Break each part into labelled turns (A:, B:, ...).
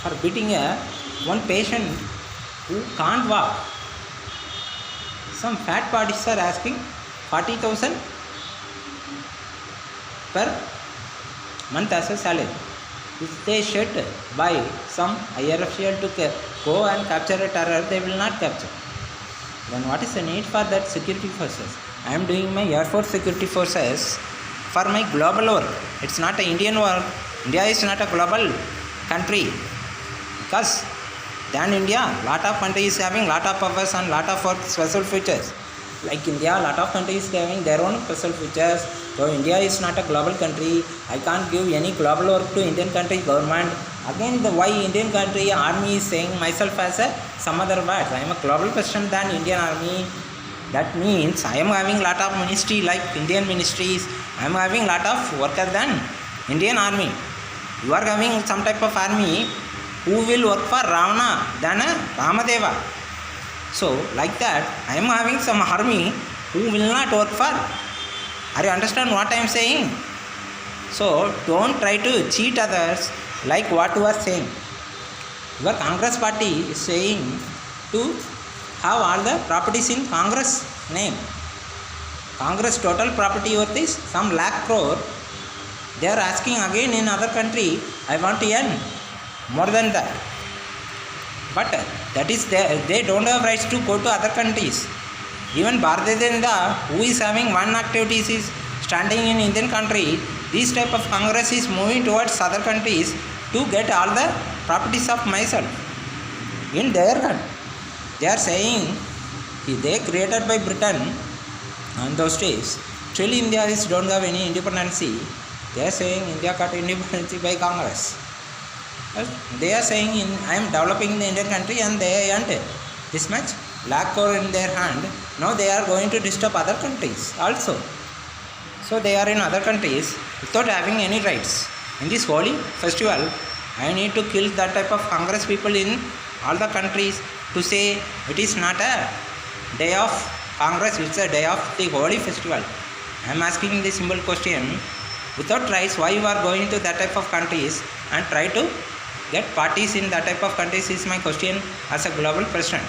A: for beating one patient who can't walk. Some fat parties are asking 40,000 per month as a salary. If they should buy some higher official to go and capture a terror, they will not capture. Then what is the need for that security forces? I am doing my Air Force security forces for my global work. It's not an Indian work. India is not a global country. Because than India, lot of countries having lot of powers and lot of work special features. Like India, lot of countries having their own special features. So India is not a global country. I can't give any global work to Indian country government. Again, the why Indian country army is saying myself as a some other words. I am a global person than Indian army. That means I am having lot of ministry like Indian ministries. I am having lot of worker than Indian army. You are having some type of army who will work for Ravana than Ramadeva. So like that, I am having some army who will not work for. Are you understand what I am saying? So don't try to cheat others like what you are saying. Your Congress party is saying to have all the properties in Congress name. Congress total property worth is some lakh crore. They are asking again in other country, I want to earn more than that. But that is they don't have rights to go to other countries. Even Bharatiya Janata, who is having one activities is standing in Indian country, this type of Congress is moving towards other countries to get all the properties of myself in their hand. They are saying they created by Britain on those days. Still India is don't have any independency. They are saying India got independence by Congress. They are saying I am developing the Indian country and they earned this much lakh crore in their hand. Now they are going to disturb other countries also. So they are in other countries without having any rights. In this holy festival, I need to kill that type of Congress people in all the countries to say it is not a day of Congress, it's a day of the holy festival. I am asking the simple question. Without rights, why you are going to that type of countries and try to get parties in that type of countries is my question as a global president.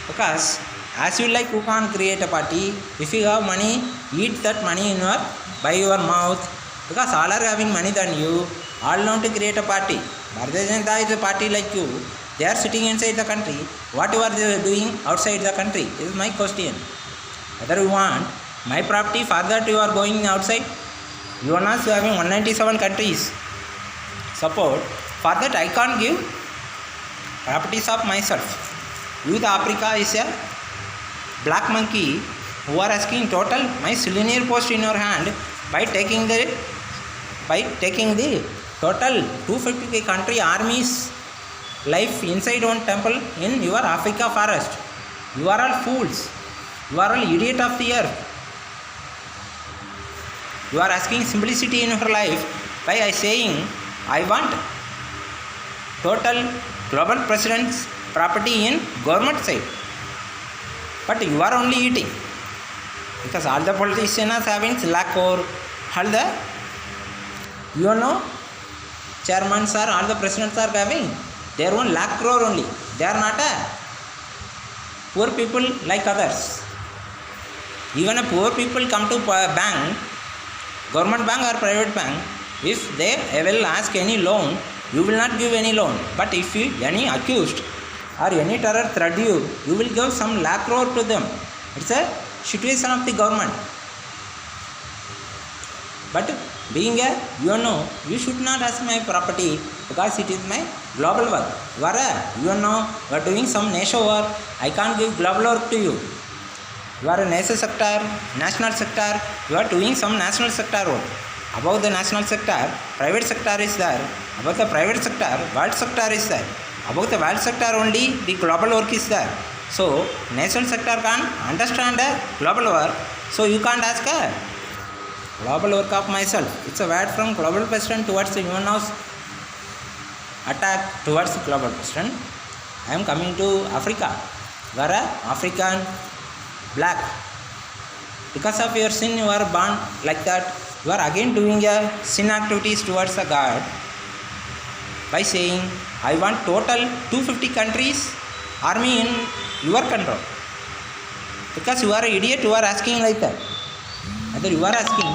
A: Because as you like, you can't create a party. If you have money, eat that money in your by your mouth. Because all are having money than you, all want to create a party. Bharatiya Janata is a party like you. They are sitting inside the country. What you are doing outside the country is my question. Whether you want my property, for that you are going outside. You are not having 197 countries support. For that I can't give properties of myself. Youth Africa is a black monkey who are asking total my millionaire post in your hand by taking the total 250 country armies life inside one temple in your Africa forest. You are all fools. You are all idiot of the earth. You are asking simplicity in your life by saying I want total global president's property in government side. But you are only eating. Because all the politicians are having lakh crore, all the chairmen are, all the presidents are having their own lakh crore only. They are not a poor people like others. Even a poor people come to bank, government bank or private bank, if they will ask any loan, you will not give any loan. But if you any accused or any terror threat you will give some lakh crore to them. It's a situation of the government. But being a you should not ask my property because it is my global work. You are doing some national work. I can't give global work to you. You are a national sector. You are doing some national sector work. Above the national sector, private sector is there. Above the private sector, world sector is there. Above the world sector only, the global work is there. So, national sector can't understand a global work. So, you can't ask a global work of myself. It's a word from global president towards the human house attack towards the global president. I am coming to Africa. You are a African black. Because of your sin, you are born like that. You are again doing a sin activities towards the God. by saying, I want total 250 countries army in your control. Because you are an idiot, you are asking like that. Either you are asking,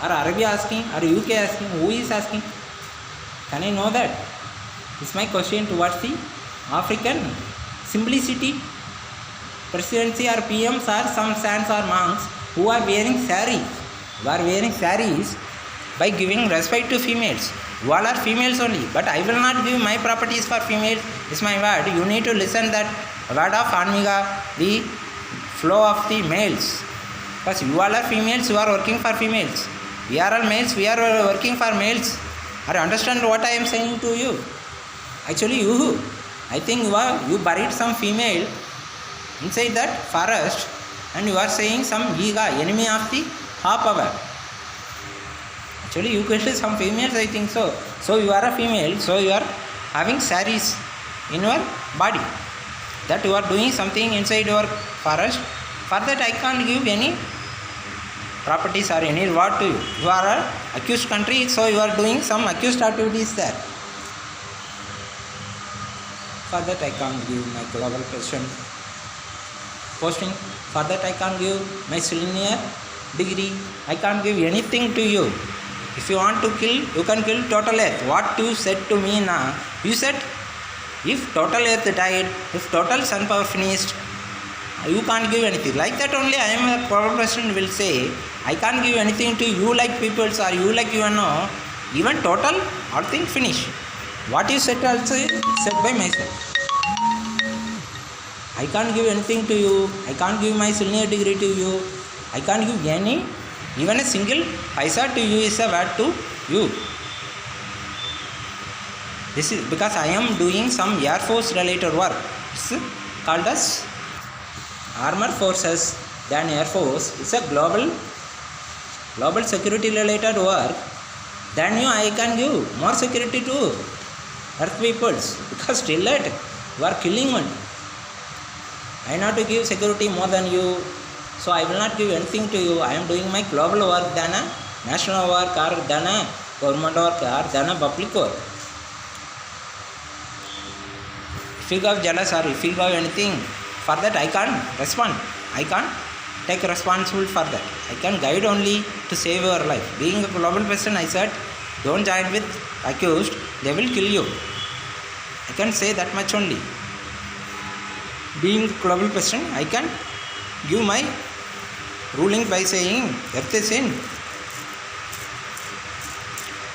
A: or Arabia asking, or UK asking, who is asking? Can I know that? This is my question towards the African simplicity. Presidency or PMs or some saints or monks who are wearing saris. Who are wearing saris by giving respect to females. You all are females only, but I will not give my properties for females. Is my word. You need to listen that word of Anmiga, the flow of the males. Because you all are females, you are working for females. We are all males, we are working for males. Are you understand what I am saying to you? Actually, I think you buried some female inside that forest, and you are saying some Giga, enemy of the half hour. Actually, you killed some females, I think so. So you are a female, so you are having saris in your body. That you are doing something inside your forest. For that I can't give any properties or any reward to you. You are an accused country, so you are doing some accused activities there. For that I can't give my global president posting. For that I can't give my senior degree. I can't give anything to you. If you want to kill, you can kill total earth. What you said to me now? You said, if total earth died, if total sun power finished, you can't give anything. Like that only I am a global president will say, I can't give anything to you like peoples or you like UNO. Even total, all things finish. What you said also said by myself. I can't give anything to you. I can't give my senior degree to you. I can't give any, even a single paisa to you is a word to you. This is because I am doing some Air Force related work. It's called as Armed Forces than Air Force. It's a global security related work. Then I can give more security to earth peoples, because still that you are killing one. I know to give security more than you, so I will not give anything to you. I am doing my global work than a national work or than a government work or than a public work. If you got jealous or if you got anything, for that I can't respond. I can't take responsibility for that. I can guide only to save your life. Being a global person, I said, don't join with accused, they will kill you. I can say that much only. Being a global person, I can give my ruling by saying, earth is in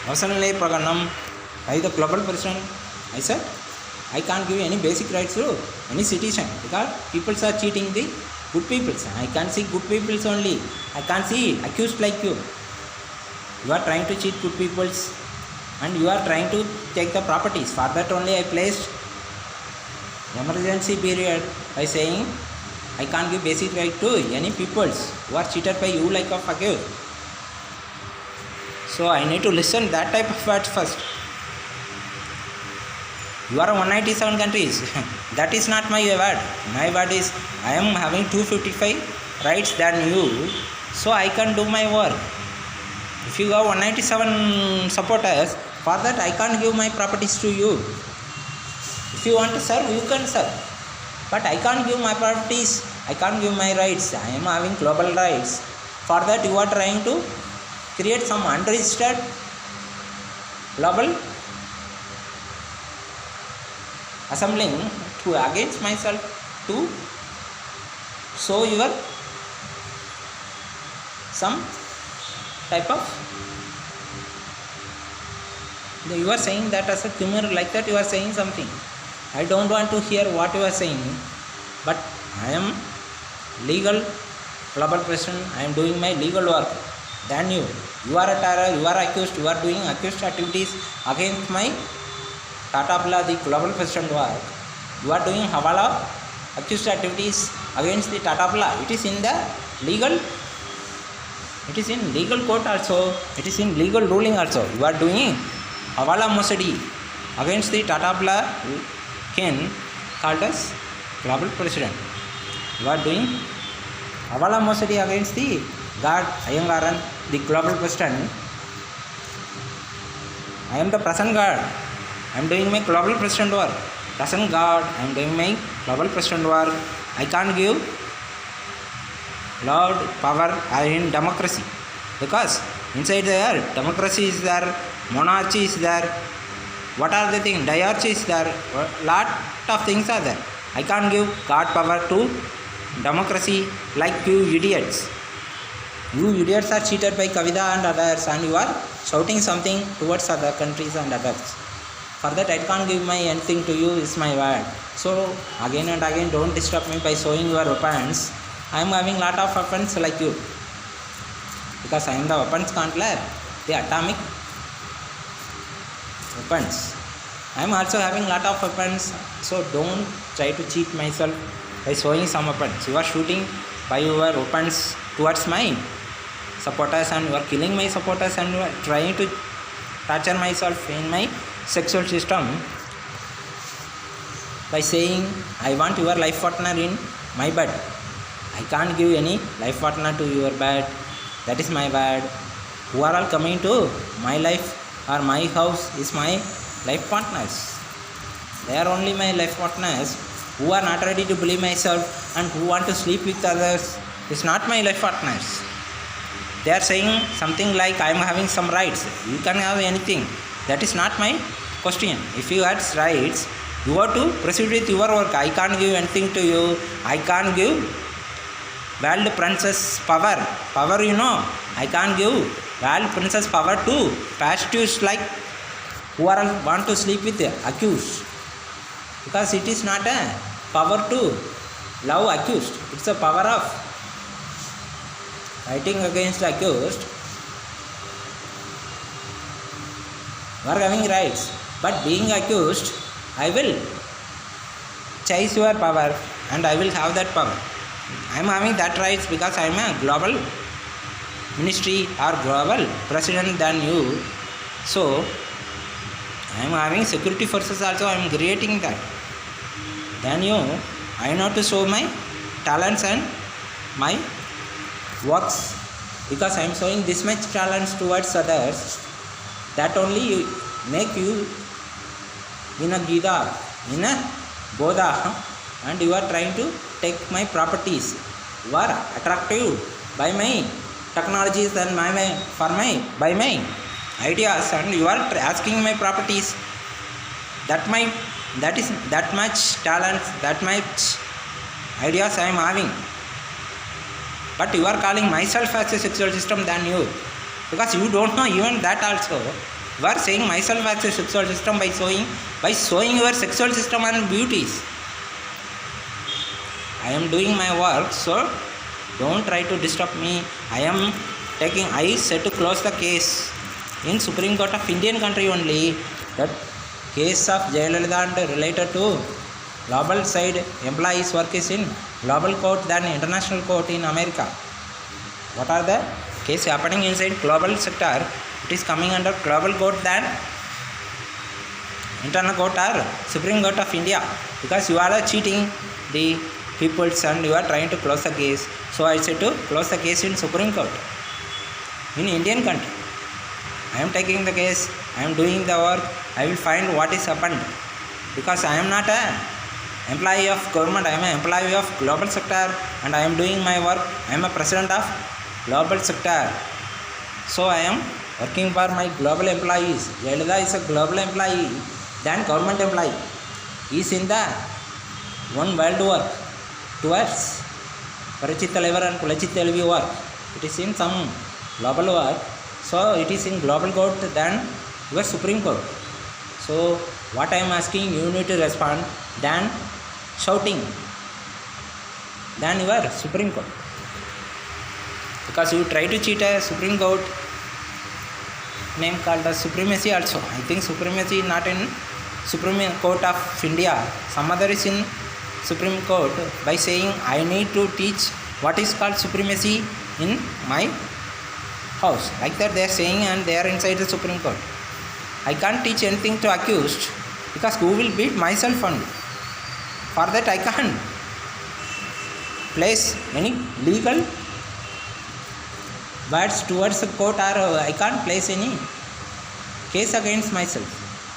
A: Avasanale Praganam. By the global person, I said, I can't give any basic rights to any citizen, because people are cheating the good people. I can't see good people only. I can't see accused like you. You are trying to cheat good people and you are trying to take the properties. For that only I placed emergency period by saying I can't give basic right to any peoples who are cheated by you like a accused. So I need to listen that type of words first. You are 197 countries. That is not my word. My word is I am having 255 rights than you, so I can do my work. If you have 197 supporters, for that I can't give my properties to you. If you want to serve, you can serve. But I can't give my properties. I can't give my rights. I am having global rights. For that you are trying to create some unregistered global assembling to against myself to show your some type of, you are saying that as a criminal, like that you are saying something. I don't want to hear what you are saying, but I am legal global person. I am doing my legal work than you. You are a terror, you are accused, you are doing accused activities against my Tata Birla, the global president work. You are doing Hawala accused activities against the Tata Birla. It is in the legal, it is in legal court also, it is in legal ruling also. You are doing Hawala Mosadi against the Tata Birla king called as global president. You are doing Hawala Mosadi against the God Iyengaran, the global president. I am the present God. I am doing my global president work. Present God, I am doing my global president work. I can't give Lord power in democracy because inside there democracy is there, monarchy is there. What are the things? Diarchy is there. Lot of things are there. I can't give God power to democracy like you idiots. You idiots are cheated by Kavita and others, and you are shouting something towards other countries and others. For that I can't give my anything to you is my word. So again and again don't disturb me by showing your weapons. I am having lot of weapons like you. Because I am the weapons controller, the atomic weapons. I am also having lot of weapons. So don't try to cheat myself by showing some weapons. You are shooting by your weapons towards my supporters and you are killing my supporters and you are trying to torture myself in my sexual system by saying I want your life partner in my bed. I can't give any life partner to your bed. That is my word. Who are all coming to my life or my house is my life partners. They are only my life partners. Who are not ready to believe myself and who want to sleep with others is not my life partners. They are saying something like I am having some rights. You can have anything. That is not my question. If you had rights, you have to proceed with your work. I can't give anything to you. I can't give world princess power. Power, you know. I can't give world princess power to prostitutes like who are want to sleep with the accused. Because it is not a power to love accused. It's a power of fighting against the accused. You are having rights. But being accused, I will chase your power and I will have that power. I am having that rights because I am a global ministry or global president than you. So I am having security forces also. I am creating that. Then you, I know to show my talents and my works because I am showing this much talents towards others. That only make you in a Gita, in a Bodha, and you are trying to take my properties. You are attractive by my technologies and by my ideas, and you are asking my properties. That is that much talent, that much ideas I am having. But you are calling myself as a sexual system than you, because you don't know even that also. You are saying myself as a sexual system by showing your sexual system and beauties. I am doing my work, so don't try to disturb me. I said to close the case in Supreme Court of Indian country only. That case of Jayalalitha and related to global side employees work is in global court than international court in America. What are the case happening inside global sector? It is coming under global court than internal court or Supreme Court of India, because you are cheating the peoples and you are trying to close the case. So I said to close the case in Supreme Court in Indian country. I am taking the case, I am doing the work, I will find what is happened, because I am not a employee of government, I am an employee of global sector and I am doing my work. I am a president of global sector, so I am working for my global employees. Jayalalitha is a global employee than government employee. He is in the one world work towards Parachit தலைவர் and Pulachit Telvi work. It is in some global work, so it is in global court than your Supreme Court. So what I am asking, you need to respond than shouting than your Supreme Court, because you try to cheat a Supreme Court name called as supremacy also. I think supremacy not in Supreme Court of India, some other is in Supreme Court, by saying I need to teach what is called supremacy in my house. Like that they are saying, and they are inside the Supreme Court. I can't teach anything to accused because who will beat myself only. For that I can't place any legal words towards the court, or I can't place any case against myself,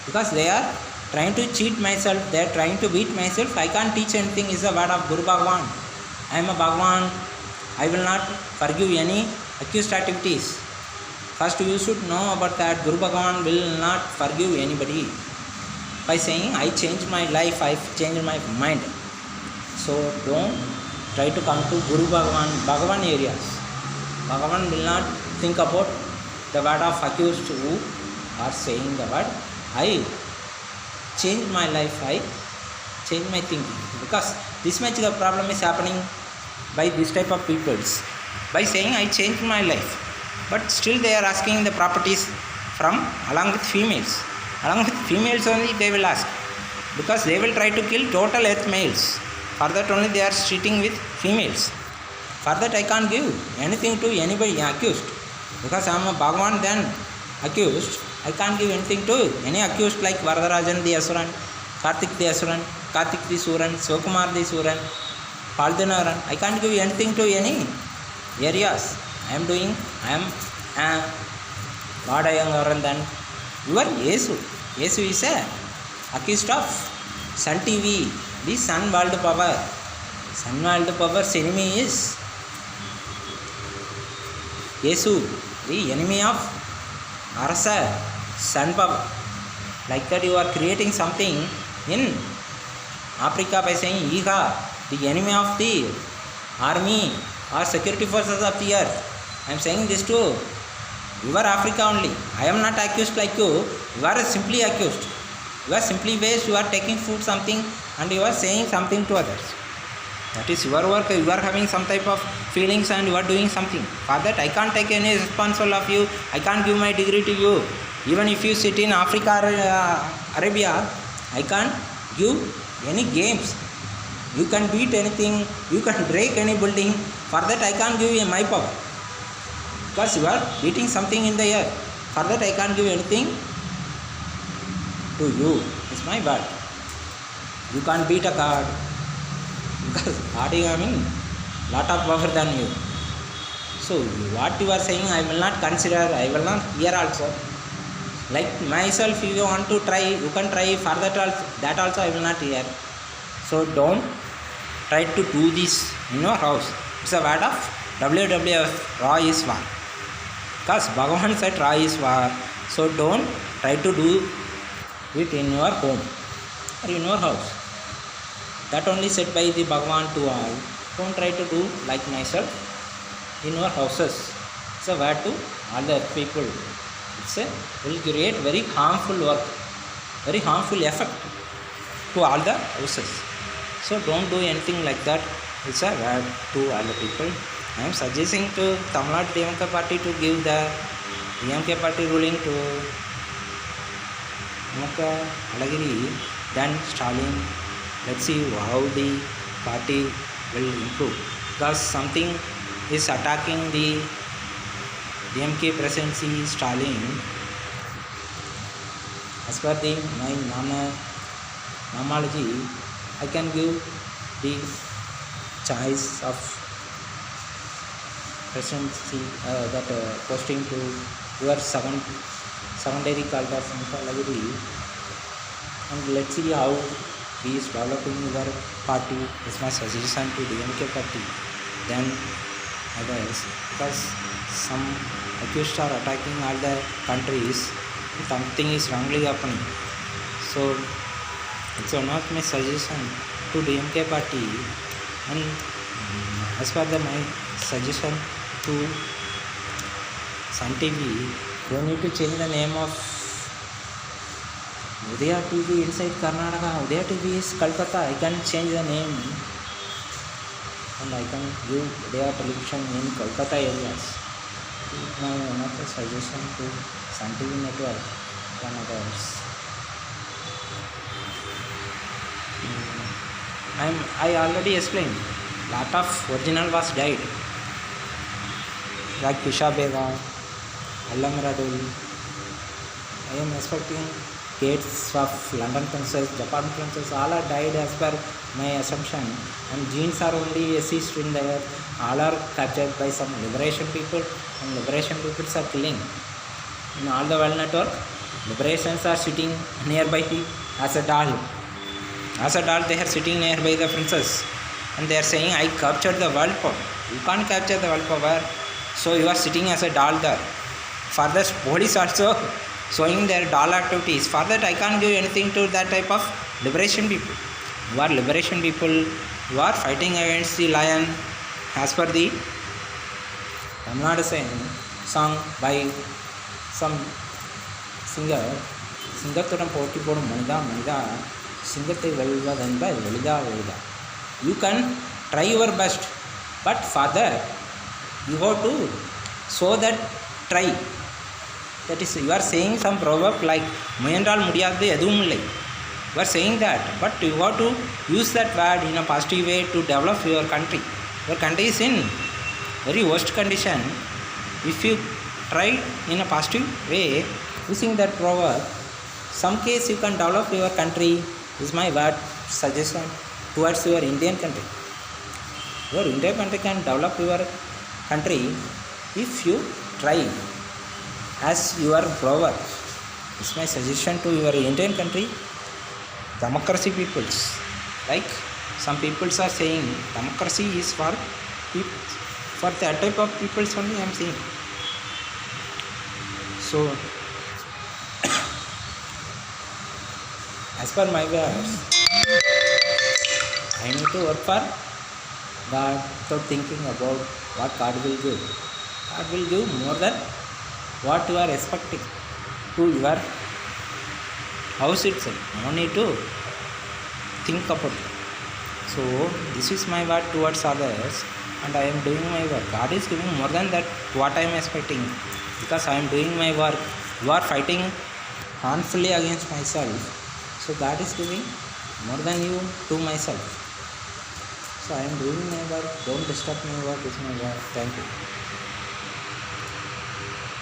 A: because they are trying to cheat myself, they are trying to beat myself. I can't teach anything. Is the word of Guru Bhagwan. I am a Bhagwan. I will not forgive any accused activities. First you should know about that. Guru Bhagwan will not forgive anybody by saying I changed my life, I changed my mind. So don't try to come to Guru Bhagwan areas. Bhagavan will not think about the word of accused who are saying the word I changed my life, I changed my thinking. Because this much the problem is happening by this type of peoples, by saying I changed my life, but still they are asking the properties from along with females. Along with females only they will ask, because they will try to kill total earth males. For that only they are cheating with females. For that I can't give anything to anybody accused, because I am a Bhagwan then accused. I can't give anything to any accused like Varadarajan the Asuran, Karthik the Asuran, Karthik the Suran, Sokumar the Suran, Paldanaran. I can't give anything to any areas. I am doing, I am Lord Ayangaran than your Yesu. Yesu is a accused of Sun TV, the Sun World Power. Sun World Power's enemy is Yesu, the enemy of Arasa, Sun Power. Like that you are creating something in Africa by saying Iha, the enemy of the army or security forces of the earth. I am saying this to your Africa only. I am not accused like you. You are simply accused. You are simply waste. You are taking food something and you are saying something to others. That is your work. You are having some type of feelings and you are doing something. For that I can't take any responsibility of you. I can't give my degree to you. Even if you sit in Africa or Arabia, I can't give any games. You can beat anything. You can break any building. For that I can't give you my power, because you are beating something in the air. For that I can't give anything to you. It's my word. You can't beat a card, because card is having lot of power than you. So what you are saying I will not consider, I will not hear also. Like myself, if you want to try, you can try. For that also I will not hear. So don't try to do this in your house. It's a word of WWF, Raw is war. Because Bhagavan said Raw is war. So don't try to do it in your home or in your house. That only said by the Bhagavan to all. Don't try to do like myself in your houses. It's a word to all the people. It's a will create very harmful work, very harmful effect to all the houses. So don't do anything like that. It's a word to all the people. I am suggesting to Tamil Nadu DMK party to give the DMK party ruling to Mukha Alagiri than Stalin. Let's see how the party will improve, because something is attacking the DMK presidency, Stalin. As per the my nomology, I can give the choice of presidency, that posting to your secondary called of Mukha Alagiri, and let's see how he is developing your party. Is my suggestion to DMK party than others, because some accused are attacking all the countries. Something is wrongly happening. So it's one of my suggestion to DMK party, and as per my suggestion to Sun TV, they need to change the name of Udaya TV inside Karnataka. Udaya TV is Kolkata. I can change the name and I can give Udaya television in Kolkata areas. My one of the suggestion to Sun TV network and others. I already explained. Lot of original was died, like Kisha Begum, Allam Radul. I am expecting Gates of London Princess, Japan Princess, all are died as per my assumption, and genes are only assist in there. All are captured by some liberation people, and liberation people are killing in all the world network. Liberations are sitting nearby as a doll. As a doll, they are sitting nearby the princess, and they are saying, "I captured the world power." You can't capture the world power, so you are sitting as a doll there. For the police also showing their doll activities. For that, I can't give anything to that type of liberation people. You are liberation people. You are fighting against the lion, as per the Tamil Nadu song by some singer. சிங்கத்துடன் போட்டி போடும் மனிதா மனிதா சிங்கத்தை வெல்வதென்ப எளிதா எளிதா. You can try your best, but for that you have to show that try. That is, you are saying some proverb like முயன்றால் முடியாது எதுவும் இல்லை. You are saying that, but you have to use that word in a positive way to develop your country. Your country is in very worst condition. If you try in a positive way using that proverb, some case you can develop your country. Is my word suggestion towards your Indian country. Your Indian country can develop your country if you try as your proverb. It's my suggestion to your Indian country. Democracy peoples, like some peoples are saying democracy is for that type of peoples only I am saying. So as per my words, I need to work for God without thinking about what God will give. God will give more than what you are expecting to your house itself. No need to think about it. So this is my word towards others, and I am doing my work. God is giving more than that what I am expecting, because I am doing my work. You are fighting harmfully against myself, so God is giving more than you to myself. So I am doing my work. Don't disturb my work. It's my work. Thank you.